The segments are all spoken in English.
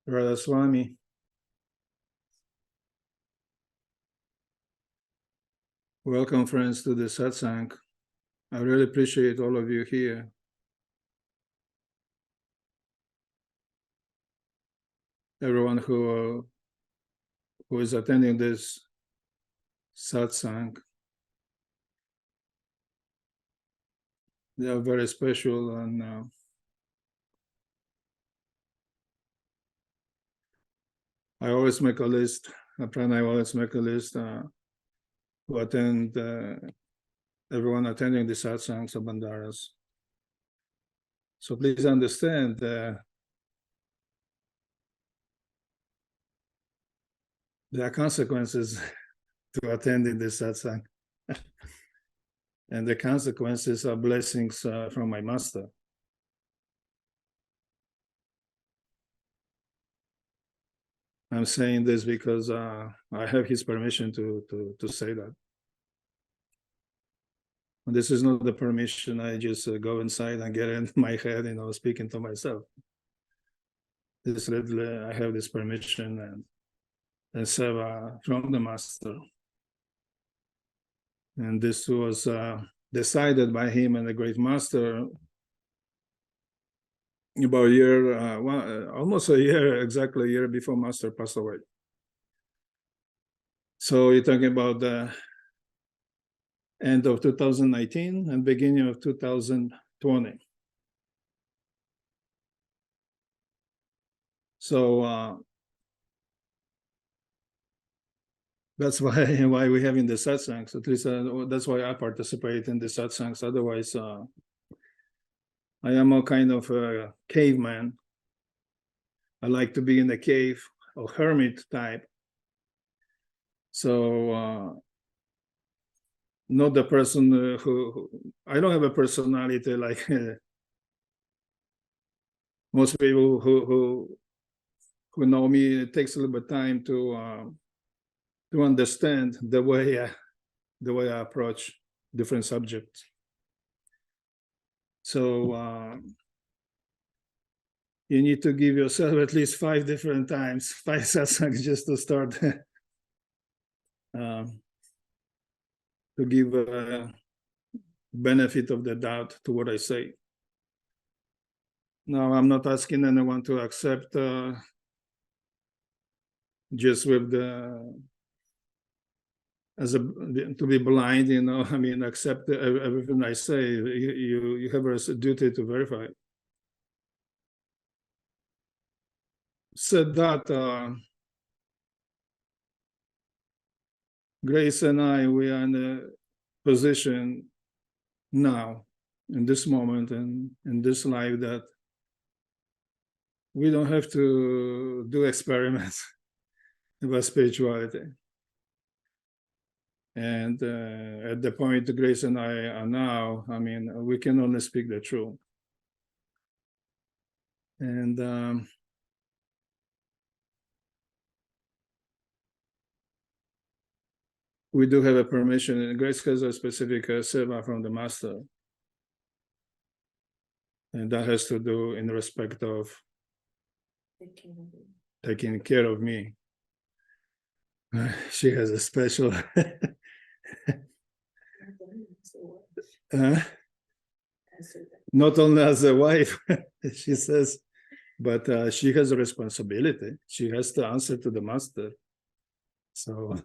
Radhaswami. Welcome, friends, to the Satsang. I really appreciate all of you here. Everyone who is attending this Satsang. They are very special, and I always make a list. I always make a list to attend everyone attending the Satsangs of Bandaras. So please understand there are consequences to attending this Satsang. And the consequences are blessings from my master. I'm saying this because I have his permission to say that. And this is not the permission I just go inside and get in my head, speaking to myself. This I have this permission and seva from the master. And this was decided by him and the great master about a year, almost a year, exactly a year before master passed away. So you're talking about the end of 2019 and beginning of 2020. So that's why we're having the satsangs. At least that's why I participate in the satsangs. Otherwise, I am a kind of a caveman. I like to be in the cave, or hermit type. So not the person who I don't have a personality like most people who know me. It takes a little bit of time to understand the way I approach different subjects. So you need to give yourself at least 5 different times, 5 satsangs, just to start to give a benefit of the doubt to what I say. Now, I'm not asking anyone to accept just with to be blind, accept everything I say. You have a duty to verify. Said that, Grace and I, we are in a position now, in this moment, and in this life, that we don't have to do experiments about spirituality. And at the point Grace and I are now, we can only speak the truth. And we do have a permission, and Grace has a specific seva from the master. And that has to do in respect of taking care of me. She has a special not only as a wife, she says, but she has a responsibility. She has to answer to the master. So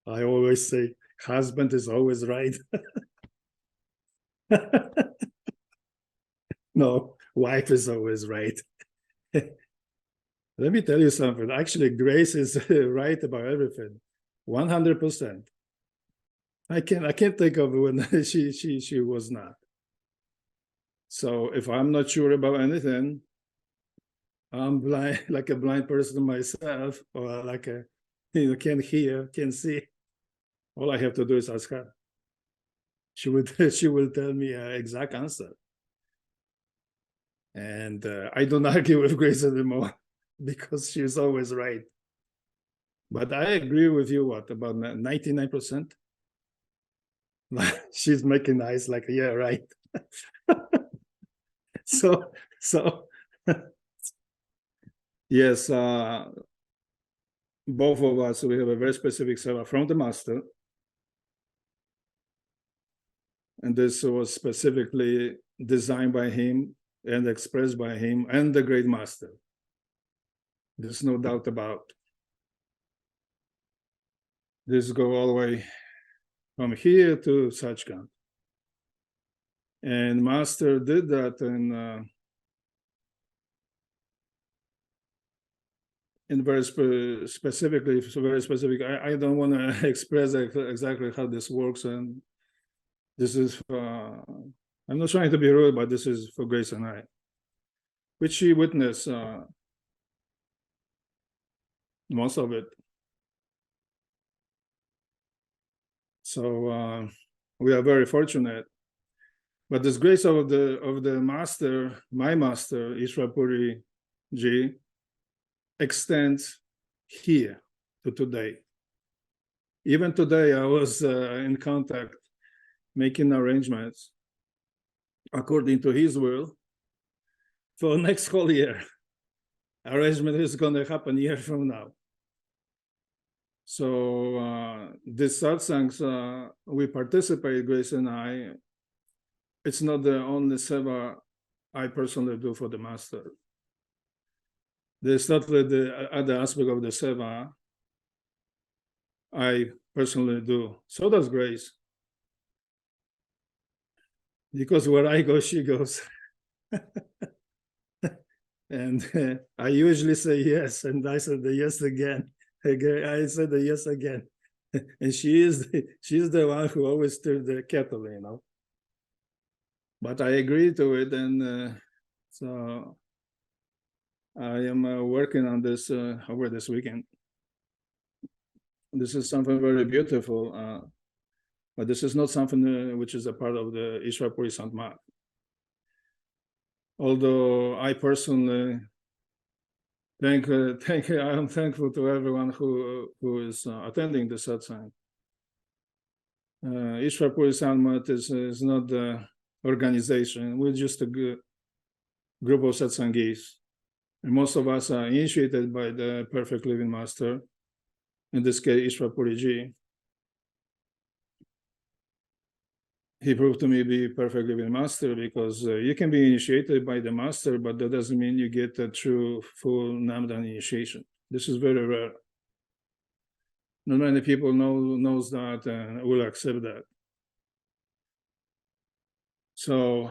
I always say, husband is always right. No, wife is always right. Let me tell you something. Actually, Grace is right about everything, 100%. I can't think of when she was not. So if I'm not sure about anything, I'm blind, like a blind person myself, or like a can't hear, can't see. All I have to do is ask her. She will tell me an exact answer. And I don't argue with Grace anymore because she's always right. But I agree with you, what, about 99%? She's making eyes like, yeah, right. So Yes, both of us, we have a very specific seva from the master. And this was specifically designed by him and expressed by him and the great master. There's no doubt about. This go all the way from here to Sachkhand. And master did that in very specifically, very specific. I don't want to express exactly how this works, and this is I'm not trying to be rude, but this is for Grace and I, which she witnessed most of it. So we are very fortunate. But this grace of the master, my master, Ishwar Puri Ji, extends here to today. Even today, I was in contact, making arrangements according to his will for next whole year. Arrangement is going to happen a year from now. So these satsangs we participate, Grace and I. It's not the only seva I personally do for the master. There's not the other aspect of the seva I personally do. So does Grace. Because where I go, she goes. And I usually say yes, and I said the yes again. I said the yes again. And she's the one who always stirs the kettle, you know. But I agree to it, and so I am working on this over this weekend. This is something very beautiful, but this is not something which is a part of the Ishwar Puri Sant Math. Although I personally I'm thankful to everyone who is attending the satsang. Ishwar Puri Sant Math is not the organization. We're just a group of satsangis. And most of us are initiated by the Perfect Living Master, in this case, Ishwar Puri Ji. He proved to me be Perfect Living Master because you can be initiated by the master, but that doesn't mean you get a true, full Namdan initiation. This is very rare. Not many people knows that and will accept that. So,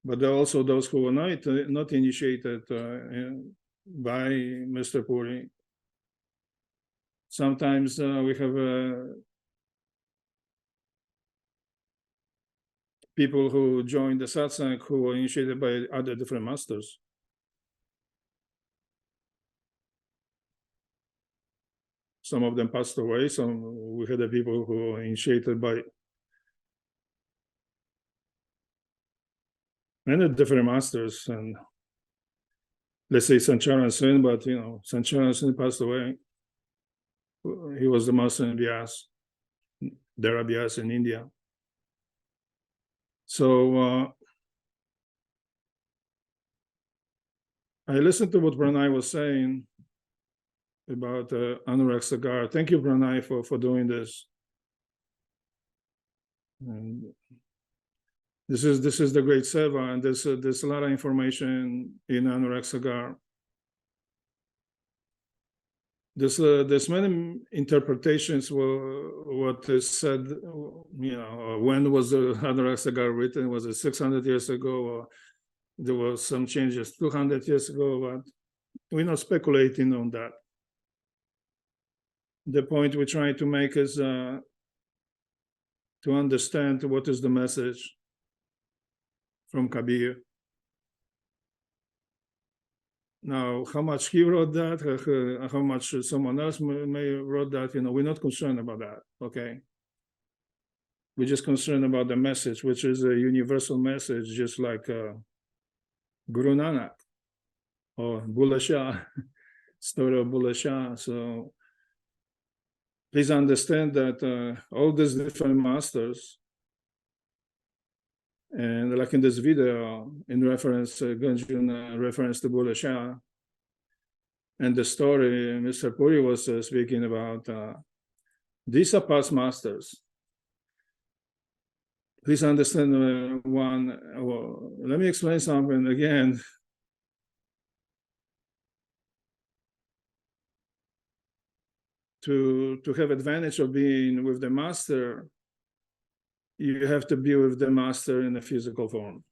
but there are also those who are not initiated by Mr. Puri. Sometimes we have people who join the satsang who were initiated by other different masters. Some of them passed away. We had the people who were initiated by many different masters, and let's say Sancharan Sen, but Sancharan Sen passed away. He was the master in Vyas, Dera Vyas in India. So I listened to what Pranay was saying about Anurag Sagar. Thank you, Pranay, for doing this. And this is the great seva, and there's a lot of information in Anurag Sagar. There's many interpretations what is said. When was the Anurag Sagar written? Was it 600 years ago, or there was some changes 200 years ago? But we're not speculating on that. The point we're trying to make is to understand what is the message from Kabir. Now, how much he wrote that, how much someone else may wrote that, we're not concerned about that, okay? We're just concerned about the message, which is a universal message, just like Guru Nanak or Bullhe Shah, story of Bullhe Shah. So please understand that all these different masters, and like in this video, in reference, Ganjun reference to Bullhe Shah, And the story Mr. Puri was speaking about, these are past masters. Please understand let me explain something again. To have advantage of being with the master, you have to be with the master in a physical form.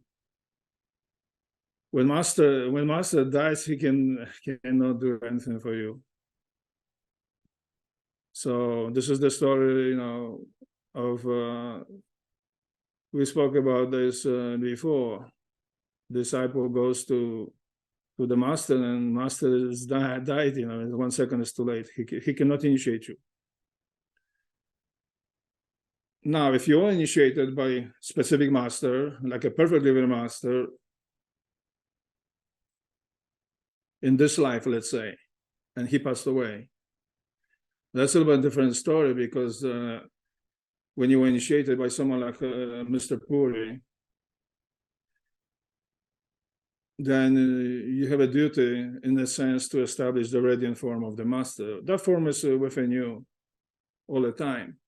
When master dies, he cannot do anything for you. So this is the story, of we spoke about this before. Disciple goes to the master, and master is died. 1 second is too late. He cannot initiate you. Now, if you're initiated by specific master, like a perfect living master, in this life, let's say, and he passed away, that's a little bit different story, because when you were initiated by someone like Mr. Puri, then you have a duty, in a sense, to establish the radiant form of the master. That form is within you all the time.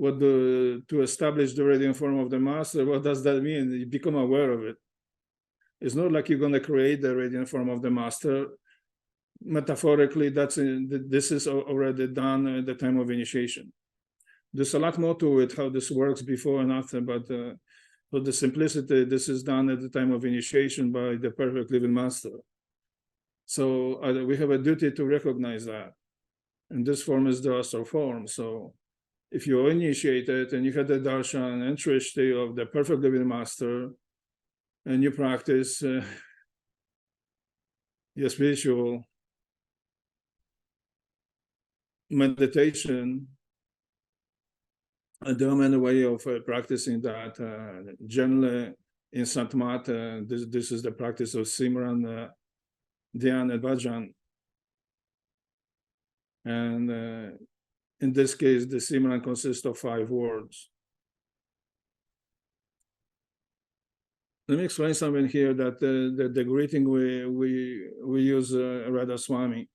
To establish the radiant form of the master, what does that mean? You become aware of it. It's not like you're going to create the radiant form of the master. Metaphorically, this is already done at the time of initiation. There's a lot more to it, how this works before and after, but for the simplicity, this is done at the time of initiation by the perfect living master. So we have a duty to recognize that. And this form is the astral form. So if you're initiated and you have the darshan and trishti of the perfect living master, and you practice your spiritual meditation, there are many ways of practicing that. Generally, in Santmat, this is the practice of Simran, Dhyan, and Bhajan. And in this case, the Simran consists of 5 words. Let me explain something here, that the greeting we use Radha Swami.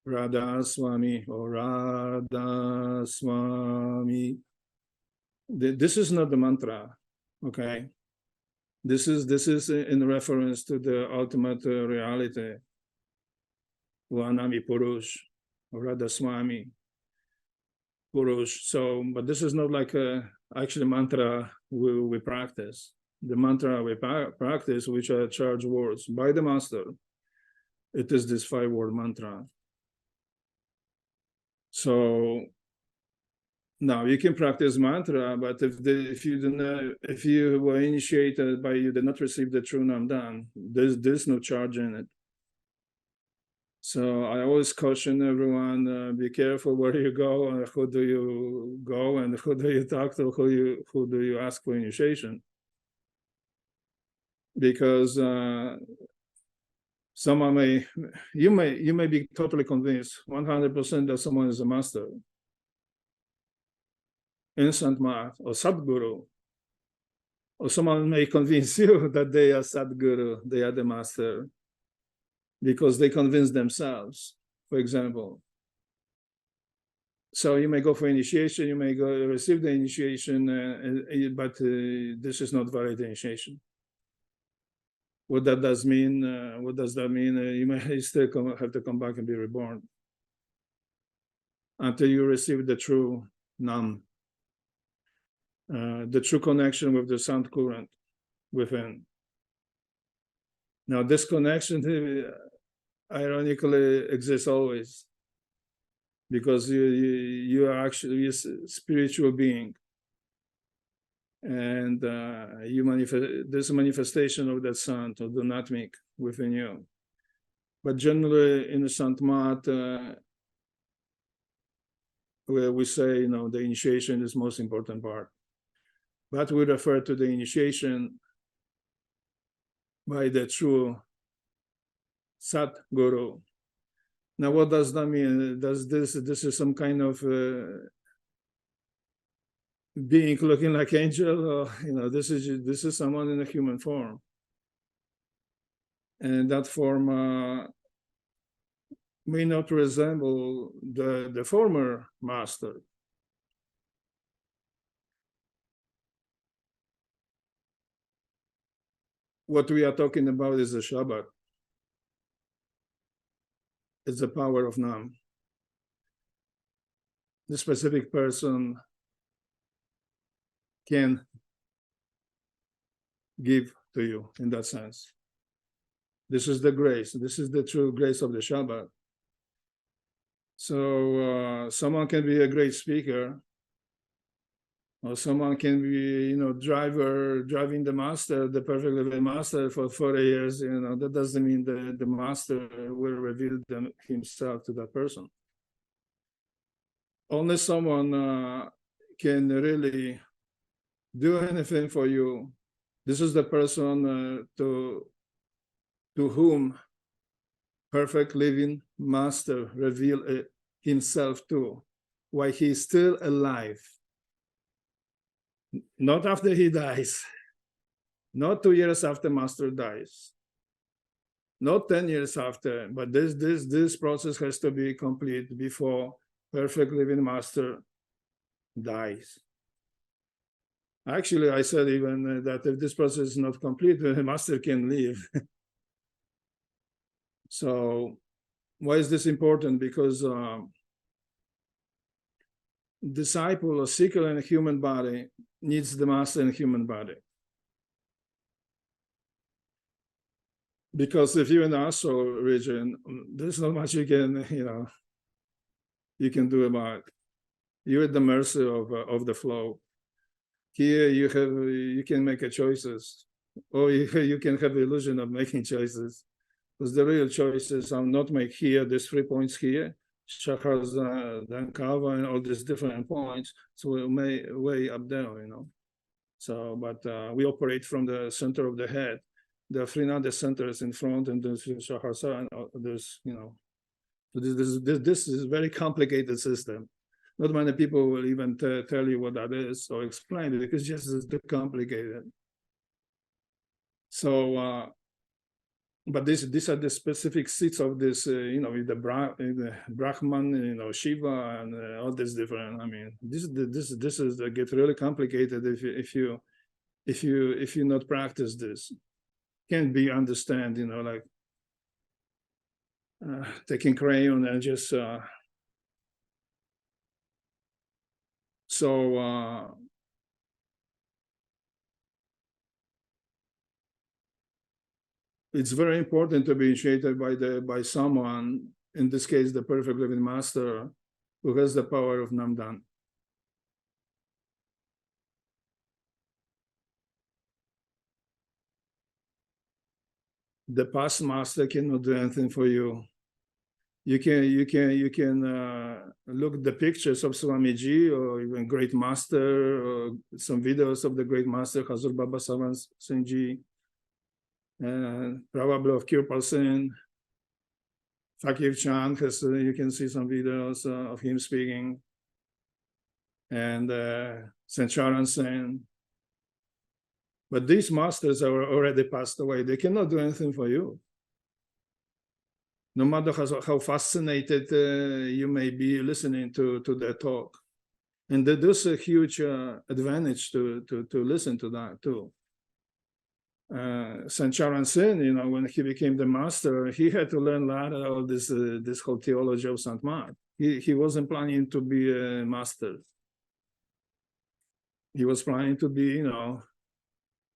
Radha Swami or Radha Swami. This is not the mantra, okay? This is in reference to the ultimate reality. Vanami Purush, or Radha Swami Purush. So, but this is not like actually mantra we practice. The mantra we practice, which are charged words by the master, it is this 5-word mantra. So now you can practice mantra, but if you were initiated by, you did not receive the true Namdan, there's no charge in it. So I always caution everyone: be careful where you go, and who do you go, and who do you talk to, who do you ask for initiation, because someone you may be totally convinced 100% that someone is a master, instant math, or Sadguru, or someone may convince you that they are Sadguru, they are the master, because they convince themselves, for example. So you may go for initiation, you may go receive the initiation, but this is not valid initiation. What that does mean? What does that mean? You may still have to come back and be reborn until you receive the true Nam, the true connection with the sound current within. Now, this connection, ironically, exists always, because you are actually a spiritual being. And there's a manifestation of that sant, of the Natmik within you. But generally, in the Santmat, where we say, the initiation is the most important part. But we refer to the initiation by the true Sat Guru. Now, what does that mean? Does this is some kind of being looking like angel, or this is someone in a human form? and that form may not resemble the former master. What we are talking about is the Shabbat. It's the power of Nam. The specific person can give to you in that sense. This is the grace. This is the true grace of the Shabbat. So someone can be a great speaker, or someone can be, driving the master, the perfect living master for 40 years. That doesn't mean the master will reveal himself to that person. Only someone can really do anything for you. This is the person to whom perfect living master reveal himself to while he's still alive. Not after he dies, not 2 years after master dies, not 10 years after, but this process has to be complete before perfect living master dies. Actually, I said even that if this process is not complete, the master can leave. So why is this important? Because disciple or seeker in a human body needs the master in a human body. Because if you're in the astral region, there's not much you can do about it. You're at the mercy of the flow. Here you can make a choices, or you can have the illusion of making choices. Because the real choices are not make here, these 3 points here, Shachar, then Kava, and all these different points. So we're way up there, So, but we operate from the center of the head. There are 3 other centers in front, and there's Shachar, and there's, So this is a very complicated system. Not many people will even tell you what that is or explain it, because it's just too complicated. So, but these are the specific seats of this, the Brahman, Shiva, and all this different. I mean, this is get really complicated if you not practice this. Can't be understand, like taking crayon and just it's very important to be initiated by someone, in this case, the perfect living master, who has the power of Namdan. The past master cannot do anything for you. You can look at the pictures of Swamiji or even Great Master, or some videos of the Great Master Hazur Baba Savan Singh Ji, probably of Kirpal Singh, Fakir Chand has, you can see some videos of him speaking, and Sancharan Sen. But these masters are already passed away. They cannot do anything for you. No matter how fascinated you may be listening to their talk. And there's a huge advantage to listen to that too. Sancharan Sen, when he became the master, he had to learn a lot of all this whole theology of Saint Mark. He wasn't planning to be a master. He was planning to be,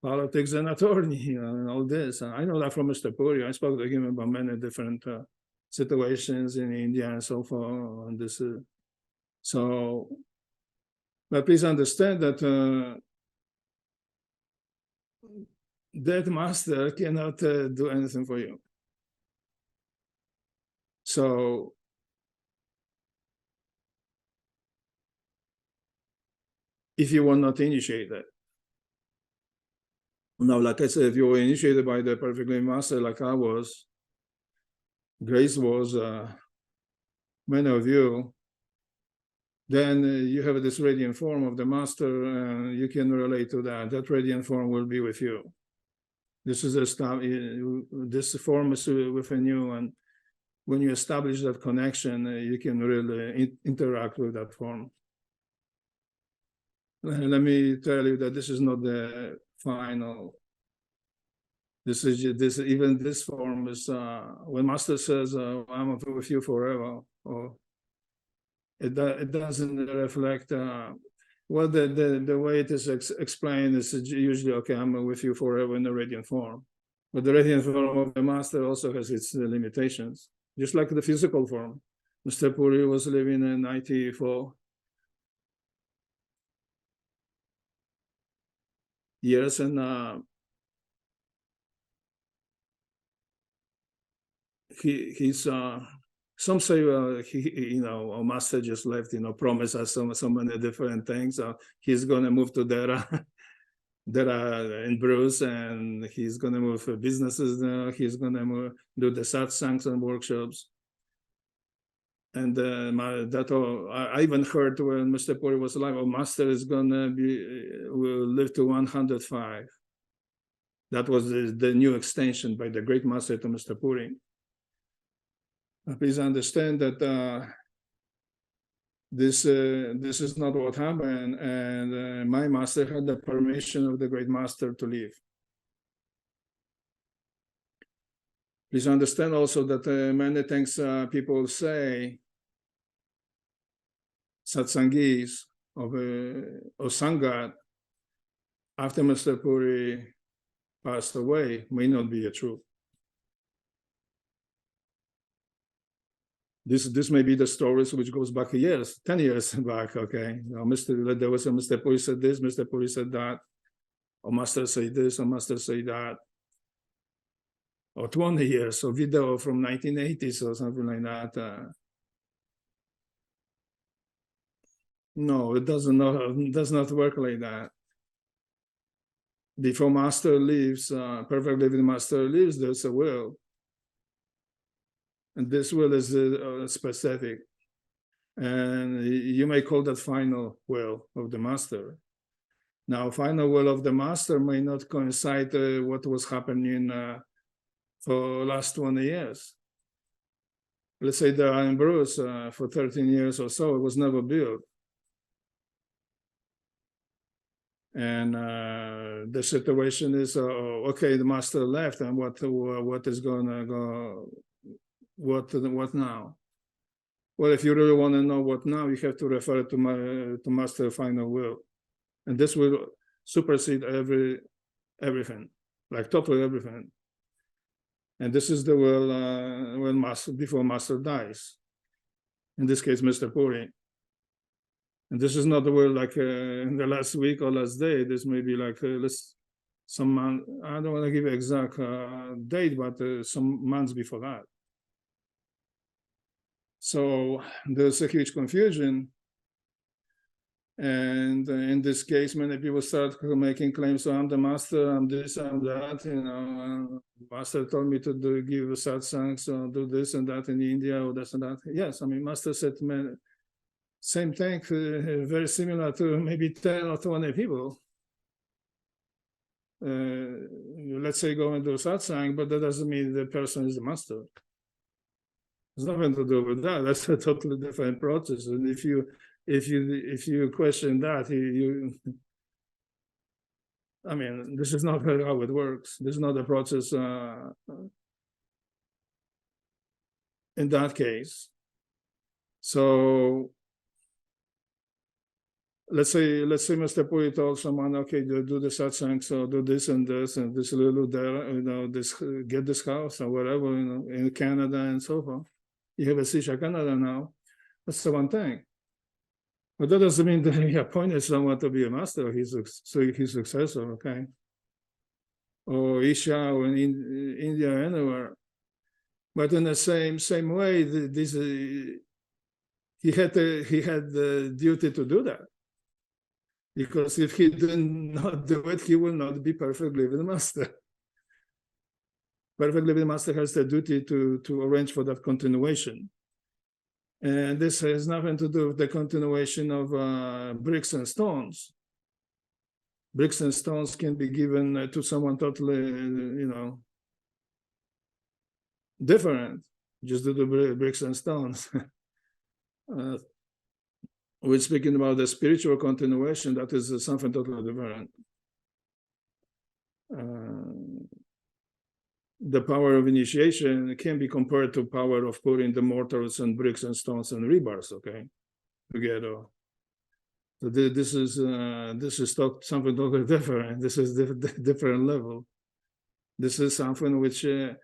politics and attorney, and all this. And I know that from Mr. Puri. I spoke to him about many different situations in India and so forth. And this, but please understand that that master cannot do anything for you. So if you were not initiated, now, like I said, if you were initiated by the perfect living master, like I was, Grace was, many of you, then you have this radiant form of the master, and you can relate to that. That radiant form will be with you. This is this form is within you, and when you establish that connection, you can really interact with that form. Let me tell you that this is not the final. This even this form is when Master says, "I'm with you forever," or it doesn't reflect. Well, the way it is explained is usually, okay, I'm with you forever in the radiant form, but the radiant form of the Master also has its limitations, just like the physical form. Mr. Puri was living in 94 years, and he's some say he a Master just left, promised us so many different things. He's gonna move to Dera in Bruce, and he's gonna move for businesses there. He's gonna do the satsangs and workshops. And I even heard when Mr. Puri was alive, Master is gonna will live to 105. That was the new extension by the great Master to Mr. Puri. Please understand that this is not what happened, and my Master had the permission of the great Master to live. Please understand also that many things people say, satsangis of Sangat after Mr. Puri passed away may not be a truth. This may be the stories which goes back years, 10 years back, okay? There was a Mr. Puri said this, Mr. Puri said that, or Master say this, or Master say that, or 20 years, or video from 1980s or something like that. No, it does not work like that. Before Master leaves, perfect living Master leaves, there's a will. And this will is specific. And you may call that final will of the Master. Now, final will of the Master may not coincide what was happening for last 20 years. Let's say the Iron Bruce for 13 years or so, it was never built. And the situation is, okay, the Master left, and what is going to go? What now? Well, if you really want to know what now, you have to refer to Master final will, and this will supersede everything, like totally everything. And this is the will when before Master dies. In this case, Mr. Puri. And this is not the will like in the last week or last day. This may be like some month. I don't want to give an exact date, but some months before that. So there's a huge confusion. And in this case, many people start making claims. So I'm the Master, I'm this, I'm that. Master told me to give a satsang, so do this and that in India or this and that. Yes, I mean, Master said, man, same thing, very similar to maybe 10 or 20 people. Let's say go and do satsang, but that doesn't mean the person is the Master. There's nothing to do with that. That's a totally different process. And if you question that, I mean, this is not how it works. This is not a process in that case. So let's say Mr. Puri told someone, okay, do the satsang, so do this and this little there, get this house or whatever, in Canada and so forth. You have a Sisha Canada now. That's the one thing. But that doesn't mean that he appointed someone to be a Master. He's his successor, okay? Or Isha or in India, anywhere. But in the same way, he had the duty to do that. Because if he did not do it, he will not be perfect living Master. Perfect living Master has the duty to arrange for that continuation. And this has nothing to do with the continuation of bricks and stones. bricks and stones can be given to someone totally, different, just do the bricks and stones. We're speaking about the spiritual continuation, that is something totally different. The power of initiation can be compared to power of putting the mortars and bricks and stones and rebars, okay, together. So this is something totally different. This is different level. This is something which are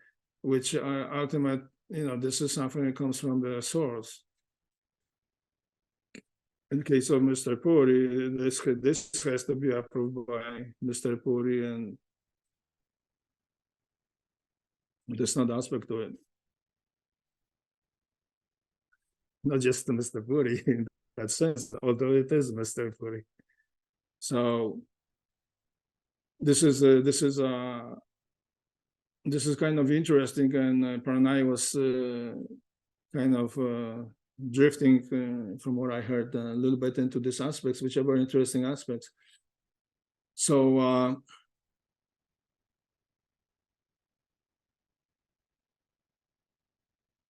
ultimate. This is something that comes from the source. In case of Mr. Puri, this has to be approved by Mr. Puri, and there's not aspect to it. Not just Mr. Puri in that sense, although it is Mr. Puri. So this is kind of interesting, and Pranay was kind of drifting from what I heard a little bit into these aspects, which are very interesting aspects. So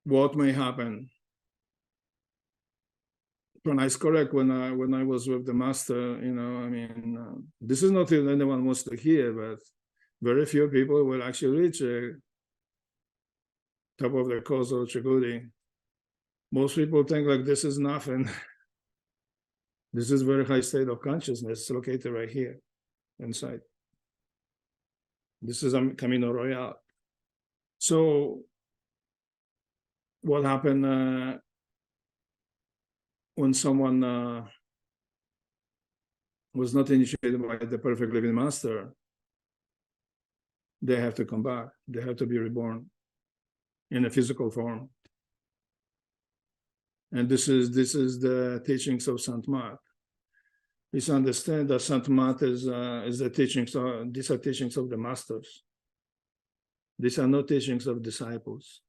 what may happen? Pranay is correct. When I was with the master, this is not that anyone wants to hear, but very few people will actually reach top of the causal Chagudi. Most people think like this is nothing. This is very high state of consciousness located right here inside. This is a Camino Royale. So what happened when someone was not initiated by the perfect living master? They have to come back. They have to be reborn in a physical form. And this is the teachings of Saint Mark. Please understand that Saint Mark is the teachings. These are teachings of the masters. These are not teachings of disciples.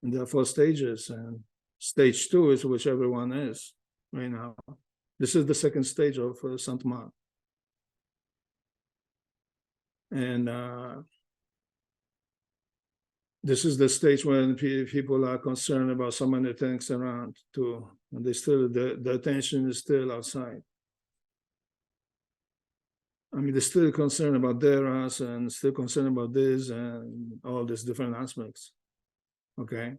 And there are 4 stages, and stage 2 is which everyone is right now. This is the 2nd stage of Saint Mark. And this is the stage when people are concerned about so many things around too, and they still the attention is still outside. They're still concerned about Deras and still concerned about this and all these different aspects. Okay.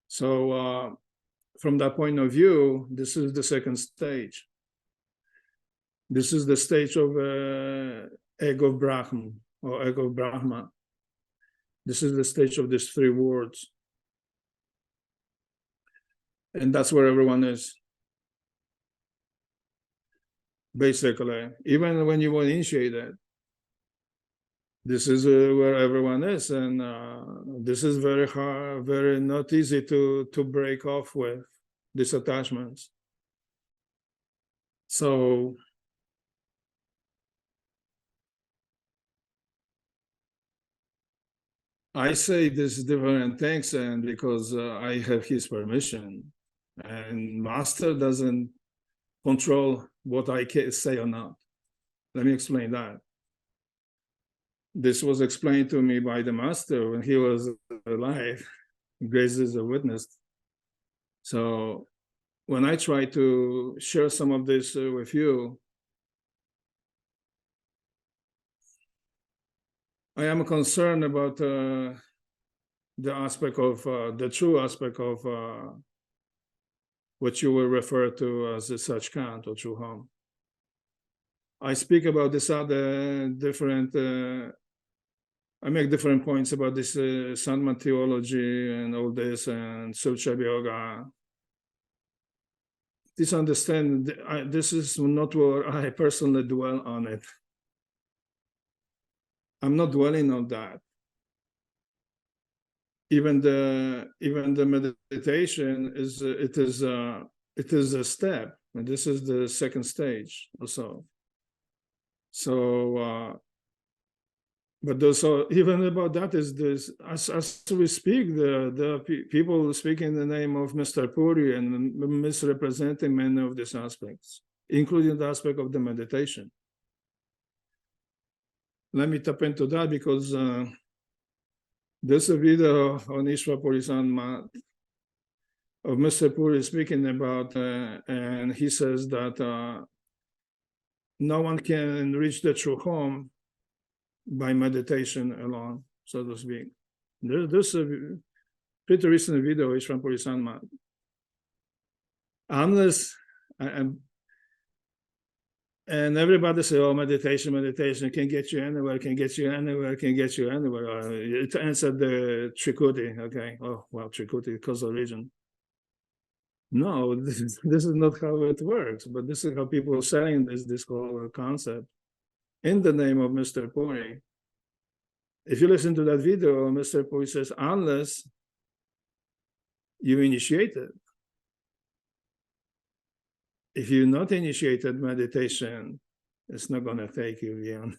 So from that point of view, this is the 2nd stage. This is the stage of egg of Brahman or egg of Brahma. This is the stage of these 3 words. And that's where everyone is. Basically, even when you were initiated, this is where everyone is. And this is very hard, very not easy to break off with these attachments. So I say this different things, and because I have his permission, and master doesn't control what I can say or not. Let me explain that. This was explained to me by the master when he was alive. Grace is a witness. So when I try to share some of this with you, I am concerned about the aspect of the true aspect of what you will refer to as the Sachkant or true home. I speak about this other different. I make different points about this Sandman theology and all this and Sucha Yoga. Please understand, this is not where I personally dwell on it. I'm not dwelling on that. Even the meditation is it is a step, and this is the 2nd stage also. So, but also even about that is this. As we speak, the people speak in the name of Mr. Puri and misrepresenting many of these aspects. including the aspect of the meditation. Let me tap into that because there's a video on Ishwa Purisanma of Mr. Puri speaking about, and he says that no one can reach the true home by meditation alone, so to speak. There's a pretty recent video, Ishwa Purisanma. Unless, and everybody say, oh, meditation can get you anywhere, can get you anywhere, can get you anywhere. It answered the Trikuti, okay? Oh, well, Trikuti, causal region. No, this is not how it works, but this is how people are selling this whole concept in the name of Mr. Puri. If you listen to that video, Mr. Puri says, unless you initiate it, if you're not initiated meditation, it's not going to take you beyond.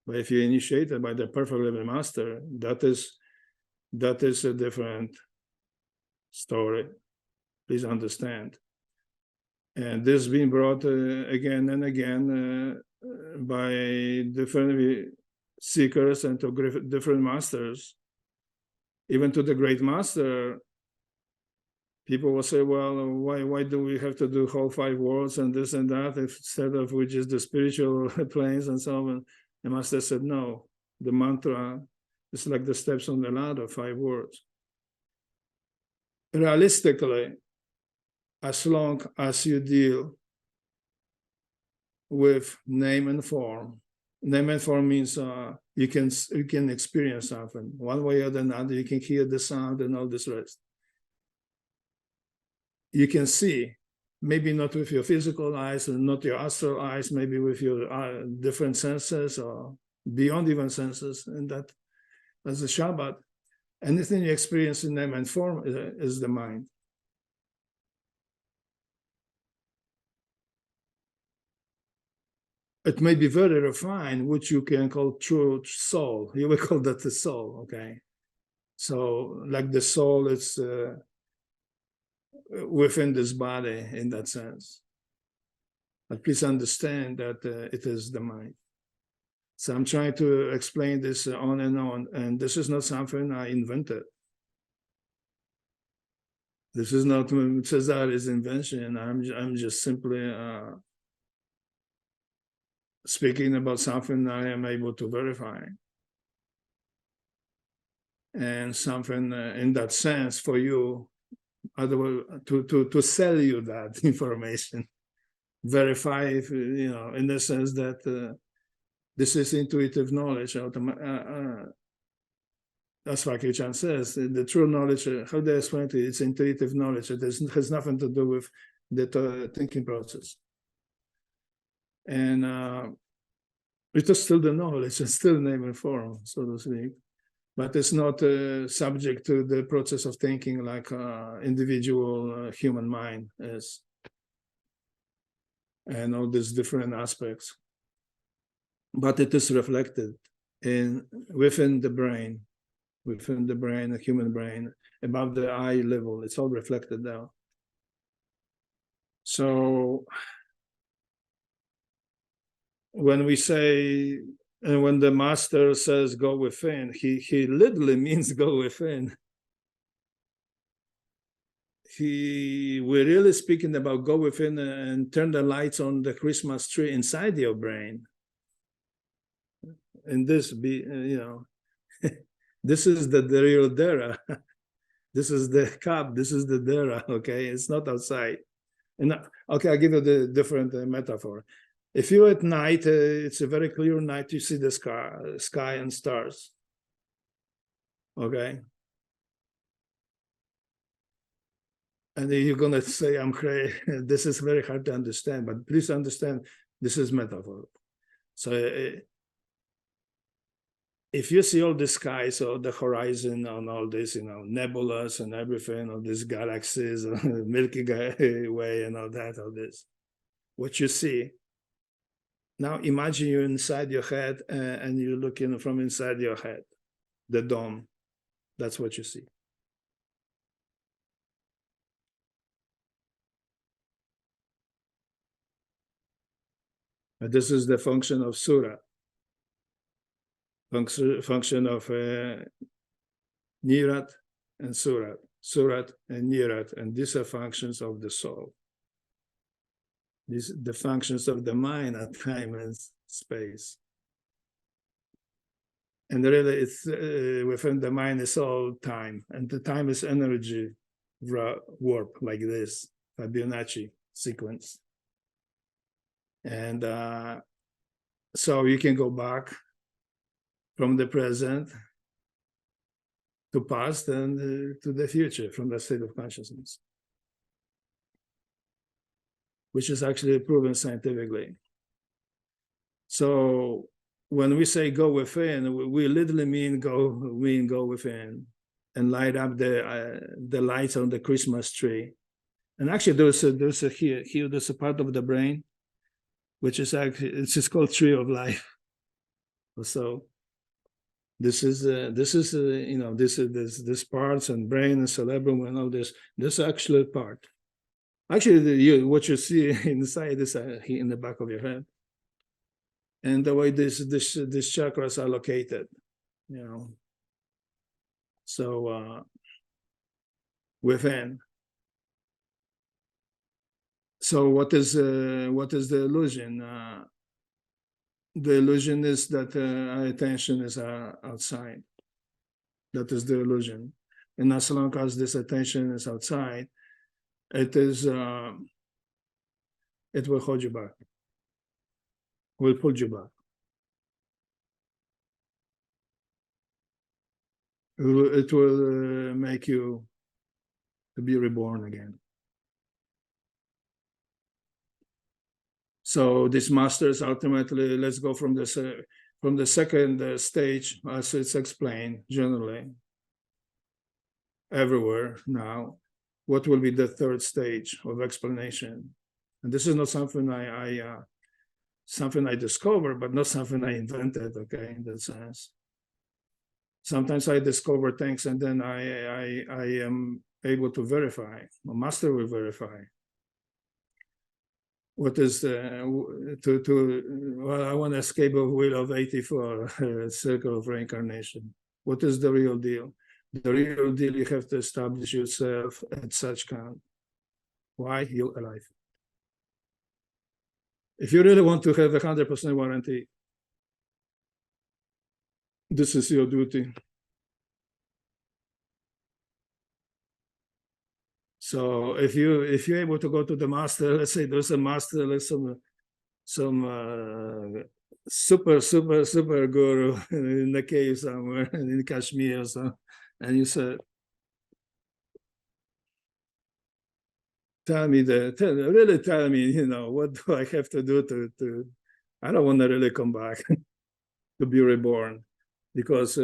But if you're initiated by the perfect living master, that is a different story. Please understand. And this is being brought again and again by different seekers and to different masters. Even to the great master, people will say, well, why do we have to do whole 5 worlds and this and that, instead of which is the spiritual planes and so on? The master said, no, the mantra is like the steps on the ladder, 5 words. Realistically, as long as you deal with name and form means you can experience something one way or another. You can hear the sound and all this rest. You can see, maybe not with your physical eyes and not your astral eyes, maybe with your different senses or beyond even senses, and that as a Shabbat. Anything you experience in name and form is the mind. It may be very refined, which you can call true soul. You will call that the soul, okay? So like the soul is within this body in that sense. But please understand that it is the mind. So I'm trying to explain this on, and this is not something I invented. This is not Cezary's invention. I'm just simply speaking about something I am able to verify. And something in that sense for you, otherwise, to sell you that information, verify, if, you know, in the sense that this is intuitive knowledge. That's what Kichan says. The true knowledge, how they explain it, it's intuitive knowledge. It has nothing to do with the thinking process. And it is still the knowledge, it's still name and form, so to speak. But it's not subject to the process of thinking like individual human mind is. And all these different aspects. But it is reflected within the brain, the human brain, above the eye level. It's all reflected there. So when we say, and when the master says go within, he literally means go within. We're really speaking about go within and turn the lights on the Christmas tree inside your brain. And this this is the real Dera. This is the cup. This is the Dera. Okay, it's not outside. And okay, I'll give you the different metaphor. If you're at night, it's a very clear night. You see the sky and stars. Okay. And then you're gonna say, "I'm crazy." This is very hard to understand, but please understand this is metaphor. So if you see all the skies or the horizon and all this, nebulas and everything, all these galaxies, Milky Way and all this, what you see. Now imagine you're inside your head and you're looking from inside your head, the dome. That's what you see. And this is the function of Surat. Function of Nirat and Surat. Surat and Nirat. And these are functions of the soul. These the functions of the mind at time and space. And really, it's within the mind is all time, and the time is energy warp like this Fibonacci sequence. And so you can go back from the present to past and to the future from the state of consciousness, which is actually proven scientifically. So when we say go within, we literally mean go within and light up the lights on the Christmas tree. And actually, there's a part of the brain which is actually it's just called tree of life. So this is you know, this parts and brain and cerebrum and all this actual part. Actually, what you see inside is in the back of your head. And the way these chakras are located, you know. So within. So what is the illusion? The illusion is that our attention is outside. That is the illusion. And as long as this attention is outside, it will hold you back. Will pull you back. It will make you to be reborn again. So these masters ultimately, let's go from the second stage, as it's explained generally everywhere now. What will be the third stage of explanation? And this is not something something I discovered, but not something I invented, okay, in that sense. Sometimes I discover things and then I am able to verify. A master will verify. What is well, I want to escape a wheel of 84, circle of reincarnation. What is the real deal? The real deal, you have to establish yourself at such count. Why? You're alive. If you really want to have 100% warranty, this is your duty. So if you're able to go to the master, let's say there's a master, like some super guru in the cave somewhere in Kashmir or so, and you said, really tell me, you know, what do I have to do to I don't want to really come back to be reborn, because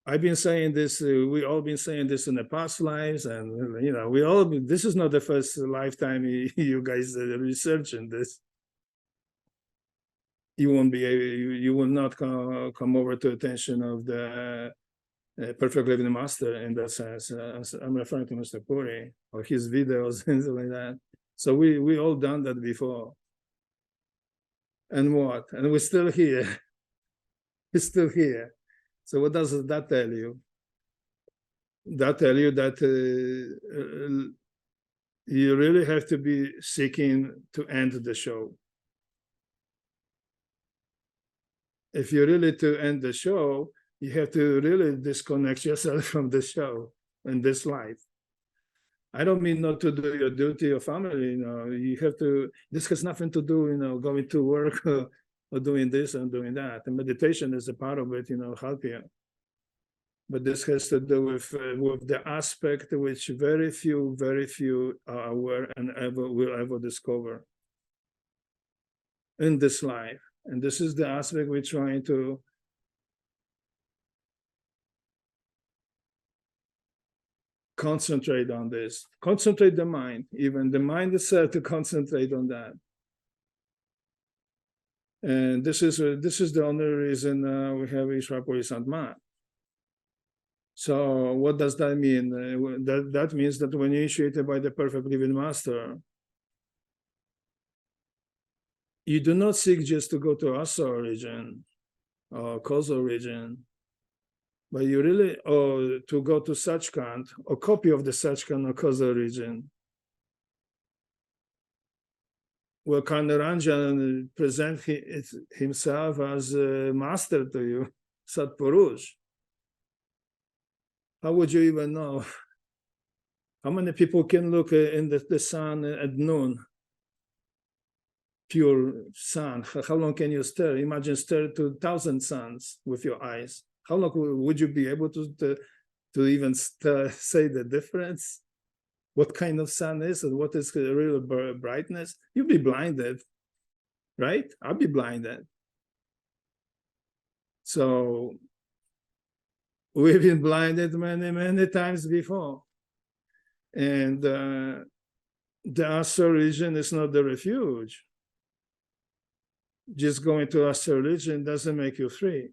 I've been saying this, we all been saying this in the past lives, and you know, this is not the first lifetime you guys researching this. You won't be able, you will not come over to attention of the perfect living master in that sense. I'm referring to Mr. Puri or his videos and things like that. So we all done that before. And what? And we're still here. We're still here. So what does that tell you? That tell you that you really have to be seeking to end the show. If you really to end the show, you have to really disconnect yourself from the show and this life. I don't mean not to do your duty or family, you know, you have to, this has nothing to do, you know, going to work or doing this and doing that. And meditation is a part of it, you know, help you. But this has to do with the aspect which very few are aware and will ever discover in this life. And this is the aspect we're trying to concentrate on this. Concentrate the mind, even the mind itself, to concentrate on that. And this is the only reason we have Ishwar Sant. So what does that mean? That means that when you're initiated by the perfect living master, you do not seek just to go to Asa origin or causal origin, but you really, or to go to Sachkhand, or copy of the Sachkhand or causal origin. Well, Karnaranjan presents himself as a master to you, Satpurush. How would you even know? How many people can look in the sun at noon? Pure sun. How long can you stare? Imagine stare to 1,000 suns with your eyes. How long would you be able to even say the difference? What kind of sun is and what is the real brightness? You'll be blinded, right? I'll be blinded. So we've been blinded many, many times before. And the Asa religion is not the refuge. Just going to Asa religion doesn't make you free.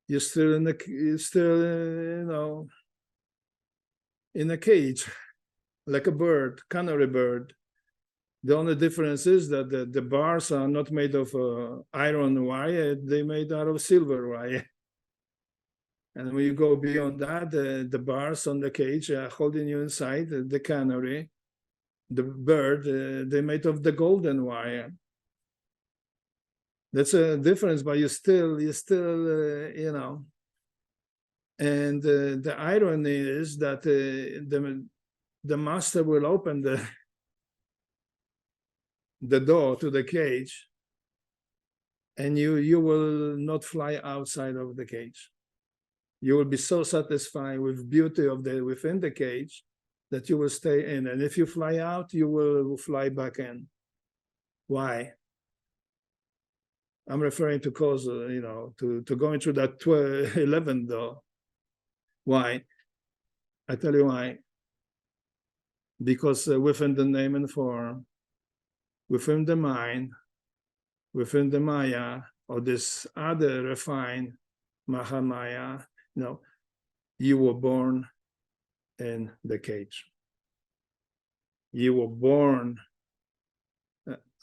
You're still in in a cage, like a bird, canary bird. The only difference is that the bars are not made of iron wire; they're made out of silver wire. And when you go beyond that, the bars on the cage are holding you inside. The canary, the bird, they're made of the golden wire. That's a difference, but you still, And the irony is that the master will open the door to the cage, and you will not fly outside of the cage. You will be so satisfied with beauty of within the cage that you will stay in. And if you fly out, you will fly back in. Why? I'm referring to cause, to going through that 11th door. Why? I tell you why. Because within the name and form, within the mind, within the Maya, or this other refined Mahamaya, you were born in the cage. You were born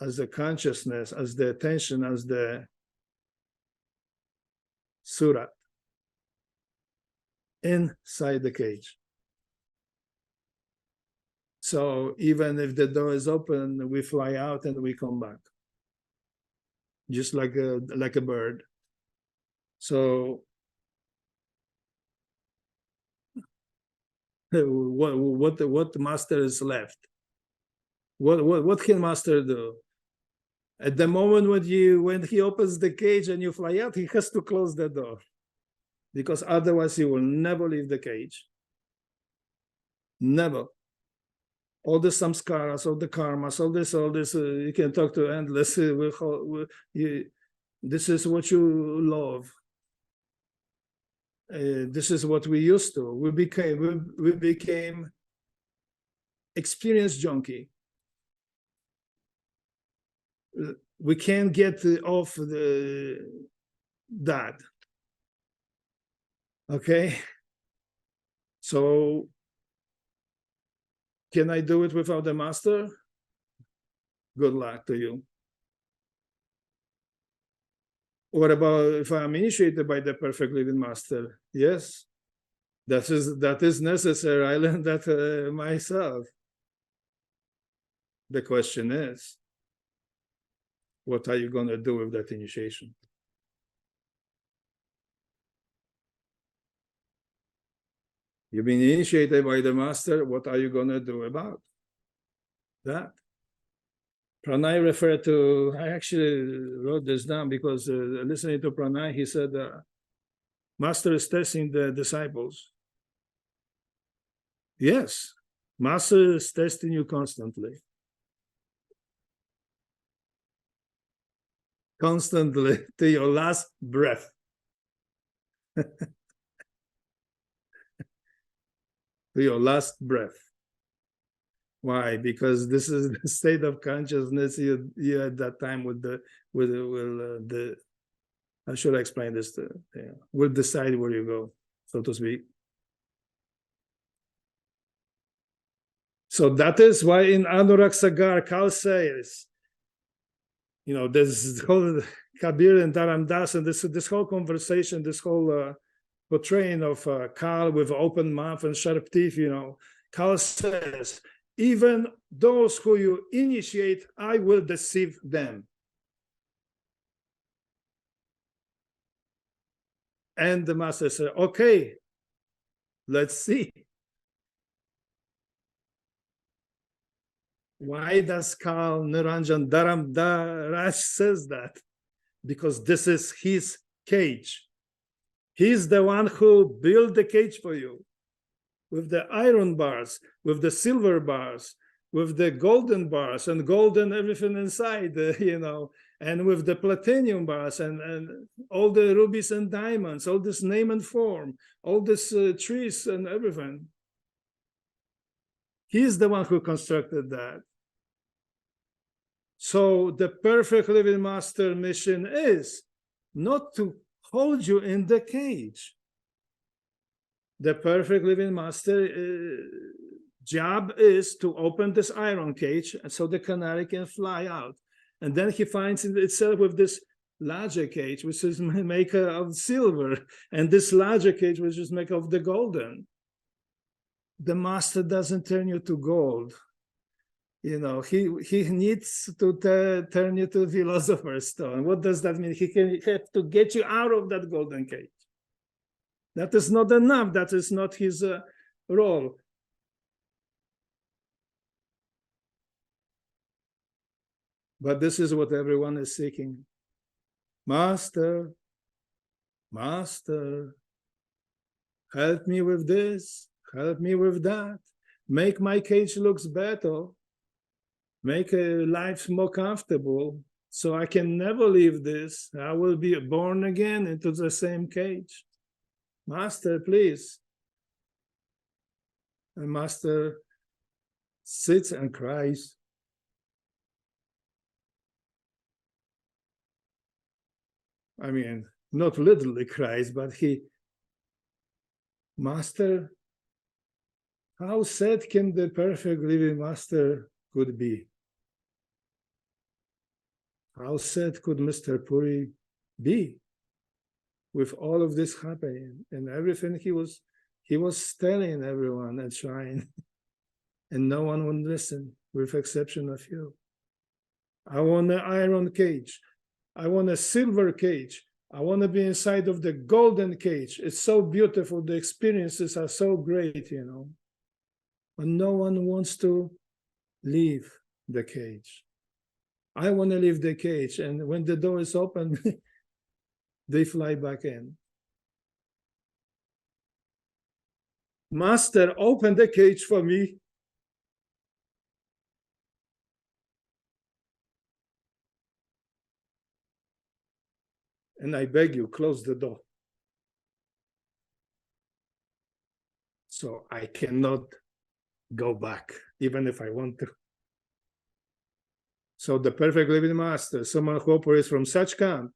as the consciousness, as the attention, as the surat inside the cage. So even if the door is open, we fly out and we come back, just like a bird. So what master is left? What can master do? At the moment when he opens the cage and you fly out, he has to close the door, because otherwise he will never leave the cage. Never. All the samskaras, all the karmas, all this, you can talk to endless. This is what you love. This is what we used to. We became experience junkie. We can't get off that. Okay? So, can I do it without the master? Good luck to you. What about if I'm initiated by the perfect living master? Yes, that is necessary. I learned that myself. The question is, what are you going to do with that initiation? You've been initiated by the master. What are you going to do about that? Pranay referred to, I actually wrote this down because listening to Pranay, he said, master is testing the disciples. Yes, master is testing you constantly. Constantly, to your last breath. To your last breath. Why? Because this is the state of consciousness you at that time with the how should I explain this? Will decide where you go, so to speak. So that is why in Anurag Sagar, Kal says, this whole Kabir and Dharam Das, and this whole conversation, this whole portraying of Kal with open mouth and sharp teeth, Kal says, even those who you initiate, I will deceive them. And the master said, okay, let's see. Why does Kal Niranjan Dharam Raj says that? Because this is his cage. He's the one who built the cage for you with the iron bars, with the silver bars, with the golden bars and golden everything inside, and with the platinum bars and all the rubies and diamonds, all this name and form, all these trees and everything. He's the one who constructed that. So the perfect living master mission is not to hold you in the cage. The perfect living master job is to open this iron cage so the canary can fly out. And then he finds itself with this larger cage, which is made of silver, and this larger cage, which is made of the golden. The master doesn't turn you to gold. He needs to turn you to philosopher's stone. What does that mean? He have to get you out of that golden cage. That is not enough. That is not his role. But this is what everyone is seeking. Master, Master, help me with this, help me with that. Make my cage looks better. Make life more comfortable so I can never leave this. I will be born again into the same cage. Master, please. And Master sits and cries. I mean, not literally cries, but Master, how sad can the perfect living master could be? How sad could Mr. Puri be with all of this happening and everything he was telling everyone and trying, and no one would listen, with exception of you. I want an iron cage. I want a silver cage. I want to be inside of the golden cage. It's so beautiful. The experiences are so great, But no one wants to leave the cage. I want to leave the cage, and when the door is open, they fly back in. Master, open the cage for me. And I beg you, close the door. So I cannot go back, even if I want to. So the perfect living master, someone who operates from such kind,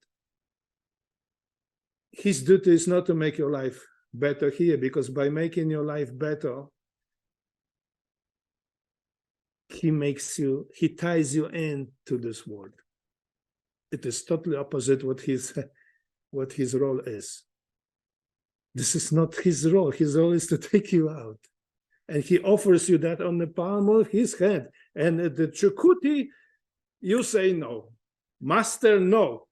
his duty is not to make your life better here, because by making your life better, he ties you into this world. It is totally opposite what his role is. This is not his role. His role is to take you out. And he offers you that on the palm of his hand. And at the Chukuti, you say no. Master, no.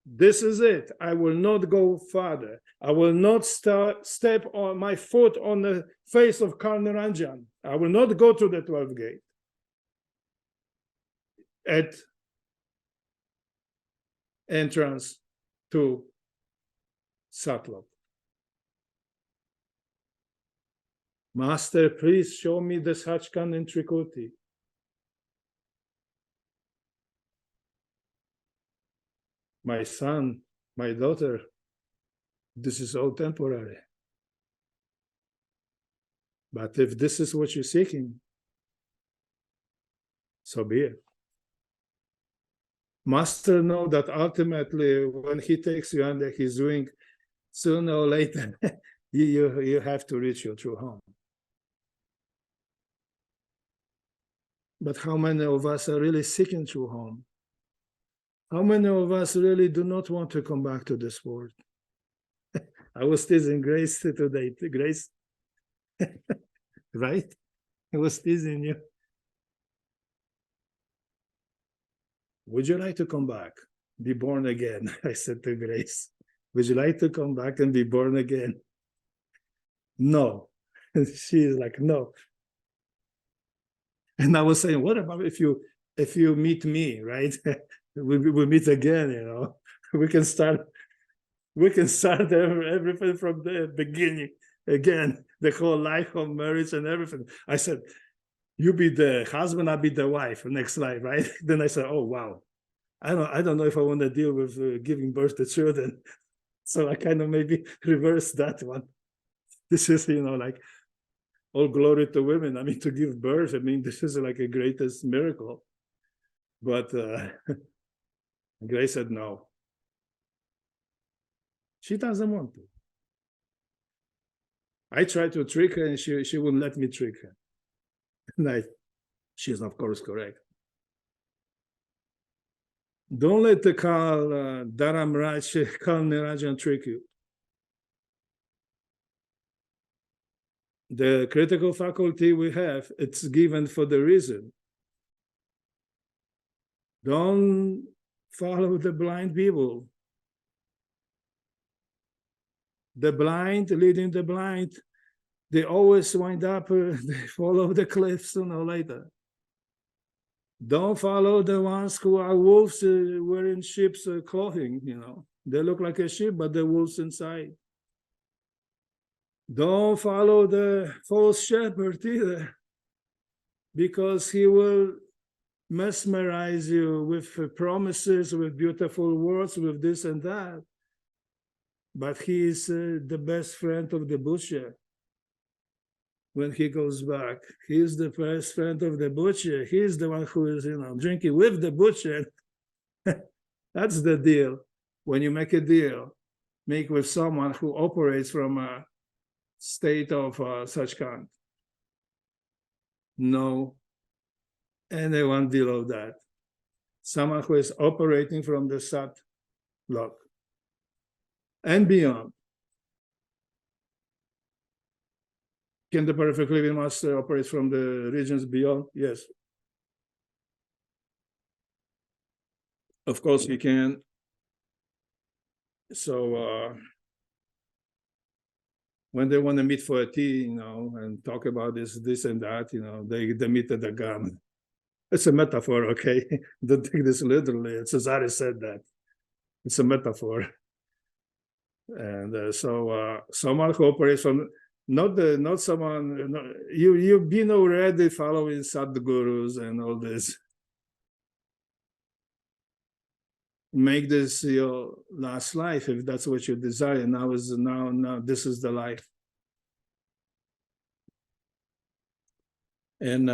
This is it. I will not go further. I will not step on my foot on the face of Karnaranjan. I will not go to the 12th gate. At entrance to Satlok. Master, please show me the Sachkhand in Trikuti. My son, my daughter, this is all temporary. But if this is what you're seeking, so be it. Master know that ultimately when he takes you under his wing, sooner or later, you have to reach your true home. But how many of us are really seeking true home? How many of us really do not want to come back to this world? I was teasing Grace today. Grace, right? I was teasing you. Would you like to come back? Be born again? I said to Grace. Would you like to come back and be born again? No. She is like, no. And I was saying, what about if you meet me, right? we meet again, you know. We can start everything from the beginning again, the whole life of marriage and everything. I said, you be the husband, I'll be the wife next life, right? Then I said, oh wow, I don't know if I want to deal with giving birth to children. So I kind of maybe reverse that one. This is, you know, like all glory to women. I mean, to give birth, I mean, this is like a greatest miracle. But Grace said no. She doesn't want to. I tried to trick her and she wouldn't let me trick her. And she's of course correct. Don't let the Kal Nirajan trick you. The critical faculty we have, it's given for the reason. Don't follow the blind people. The blind leading the blind, they always wind up, they follow the cliff sooner or later. Don't follow the ones who are wolves wearing sheep's clothing, you know. They look like a sheep, but they're wolves inside. Don't follow the false shepherd either, because he will mesmerize you with promises, with beautiful words, with this and that. But he is the best friend of the butcher. When he goes back, he's the best friend of the butcher. He's the one who is, you know, drinking with the butcher. That's the deal. When you make a deal, make with someone who operates from a state of such kind. No anyone below that. Someone who is operating from the Sat block and beyond. Can the perfect living master operate from the regions beyond? Yes. Of course he can. So when they want to meet for a tea, you know, and talk about this and that, you know, they meet at the gun. It's a metaphor, okay? Don't take this literally. Cezary said that. It's a metaphor. And so someone who operates from not someone, you've been already following Sadhgurus and all this. Make this your last life if that's what you desire. Now this is the life. And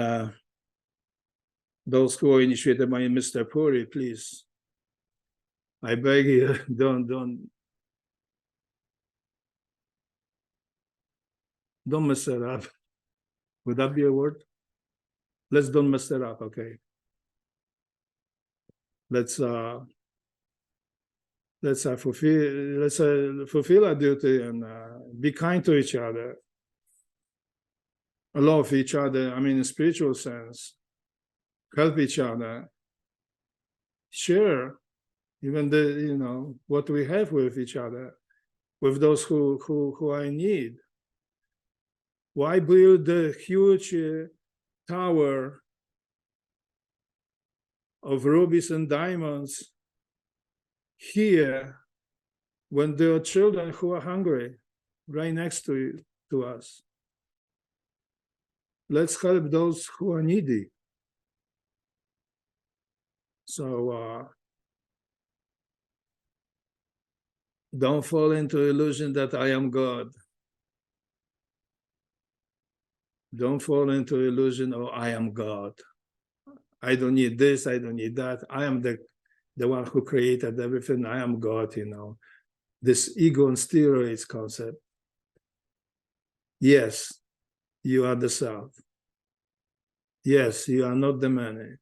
those who are initiated by Mr. Puri, please, I beg you, don't mess it up. Would that be a word? Let's don't mess it up, okay? Let's fulfill our duty and be kind to each other, love each other. I mean, in spiritual sense, help each other, share even what we have with each other, with those who are in need. Why build a huge tower of rubies and diamonds here when there are children who are hungry right next to us? Let's help those who are needy. So don't fall into illusion that I am God. Don't fall into illusion, oh, I am God. I don't need this, I don't need that. I am the one who created everything. I am God, you know. This ego and steroids concept. Yes, you are the self. Yes, you are not the many.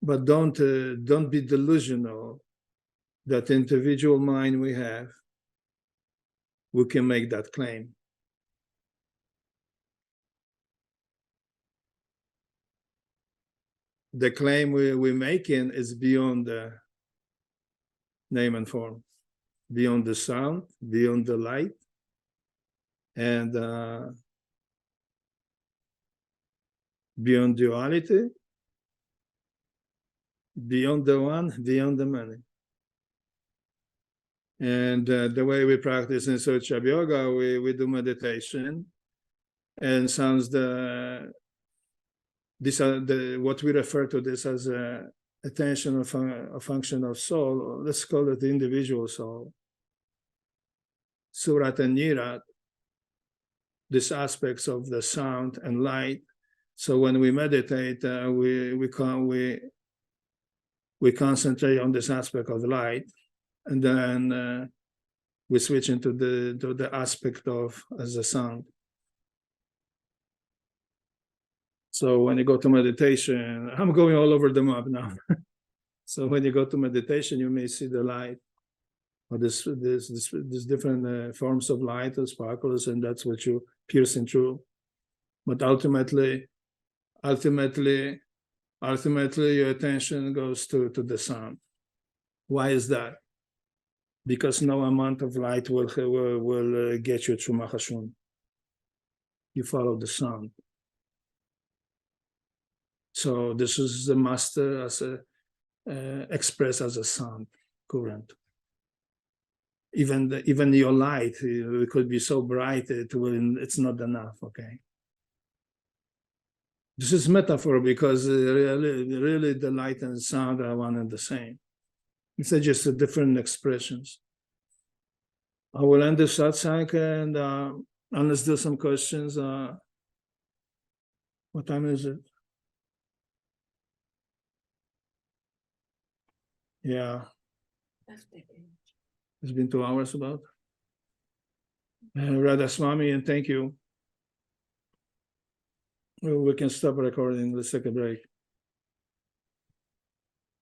But don't be delusional that individual mind we have, we can make that claim. The claim we're making is beyond the name and form, beyond the sound, beyond the light, and beyond duality, beyond the one, beyond the many. And the way we practice in Sochab Yoga, we do meditation, and sounds these are what we refer to this as a attention of a function of soul, or let's call it the individual soul. Surat and Nirat, these aspects of the sound and light. So when we meditate, we concentrate on this aspect of light, and then we switch into the aspect of as a sound. So when you go to meditation, I'm going all over the map now. So when you go to meditation, you may see the light, or this different forms of light or sparkles, and that's what you piercing through. But ultimately, your attention goes to the sound. Why is that? Because no amount of light will get you through Mahashun. You follow the sound. So this is the master as expressed as a sound current. Even your light, it could be so bright it's not enough. Okay. This is metaphor because really the light and sound are one and the same. It's just different expressions. I will end the satsang, and unless there's some questions, what time is it? Yeah. It's been 2 hours about. Radha Swami, and thank you. We can stop recording. Let's take a break.